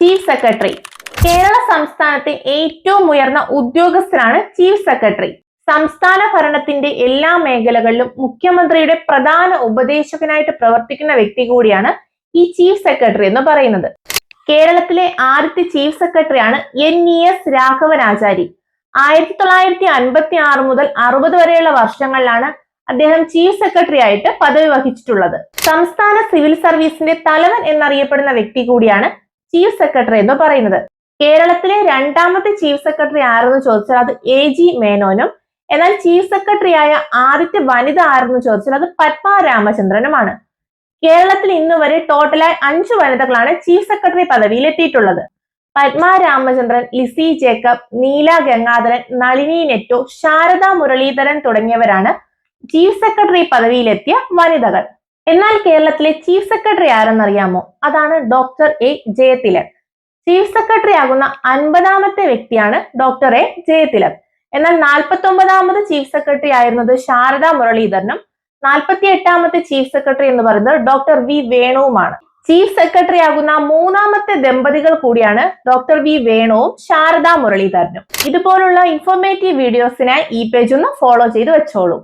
Chief secretary. Kerala സംസ്ഥാനത്തെ ഏറ്റവും ഉയർന്ന ഉദ്യോഗസ്ഥനാണ് ചീഫ് സെക്രട്ടറി. സംസ്ഥാന ഭരണത്തിന്റെ എല്ലാ മേഖലകളിലും മുഖ്യമന്ത്രിയുടെ പ്രധാന ഉപദേശകനായിട്ട് പ്രവർത്തിക്കുന്ന വ്യക്തി കൂടിയാണ് ഈ ചീഫ് സെക്രട്ടറി എന്ന് പറയുന്നത്. കേരളത്തിലെ ആദ്യത്തെ ചീഫ് സെക്രട്ടറിയാണ് NES രാഘവനാചാരി. 1956 മുതൽ 60 വരെയുള്ള വർഷങ്ങളിലാണ് അദ്ദേഹം ചീഫ് സെക്രട്ടറി ആയിട്ട് പദവി വഹിച്ചിട്ടുള്ളത്. സംസ്ഥാന സിവിൽ സർവീസിന്റെ തലവൻ എന്നറിയപ്പെടുന്ന വ്യക്തി കൂടിയാണ് ചീഫ് സെക്രട്ടറി എന്ന് പറയുന്നത്. കേരളത്തിലെ രണ്ടാമത്തെ ചീഫ് സെക്രട്ടറി ആരെന്ന് ചോദിച്ചാൽ അത് AG മേനോനും, എന്നാൽ ചീഫ് സെക്രട്ടറി ആയ ആദ്യത്തെ വനിത ആരെന്ന് ചോദിച്ചാൽ അത് പത്മ രാമചന്ദ്രനുമാണ്. കേരളത്തിൽ ഇന്ന് വരെ ടോട്ടലായി 5 വനിതകളാണ് ചീഫ് സെക്രട്ടറി പദവിയിൽ എത്തിയിട്ടുള്ളത്. പത്മ രാമചന്ദ്രൻ, ലിസി ജേക്കബ്, നീല ഗംഗാധരൻ, നളിനി നെറ്റോ, ശാരദ മുരളീധരൻ തുടങ്ങിയവരാണ് ചീഫ് സെക്രട്ടറി പദവിയിലെത്തിയ വനിതകൾ. എന്നാൽ കേരളത്തിലെ ചീഫ് സെക്രട്ടറി ആരെന്നറിയാമോ? അതാണ് doctor A Jayathilak. Chief secretary ആകുന്ന 50ാമത്തെ വ്യക്തിയാണ് ഡോക്ടർ A ജയതിലക്. എന്നാൽ 49ാമത് ചീഫ് സെക്രട്ടറി ആയിരുന്നത് ശാരദ മുരളീധരനും 48ാമത്തെ ചീഫ് സെക്രട്ടറി എന്ന് പറയുന്നത് ഡോക്ടർ V വേണുവുമാണ്. ചീഫ് സെക്രട്ടറി ആകുന്ന 3ാമത്തെ ദമ്പതികൾ കൂടിയാണ് ഡോക്ടർ V വേണുവും ശാരദ മുരളീധരനും. ഇതുപോലുള്ള ഇൻഫോർമേറ്റീവ് വീഡിയോസിനായി ഈ പേജ് ഒന്ന് ഫോളോ ചെയ്ത് വെച്ചോളൂ.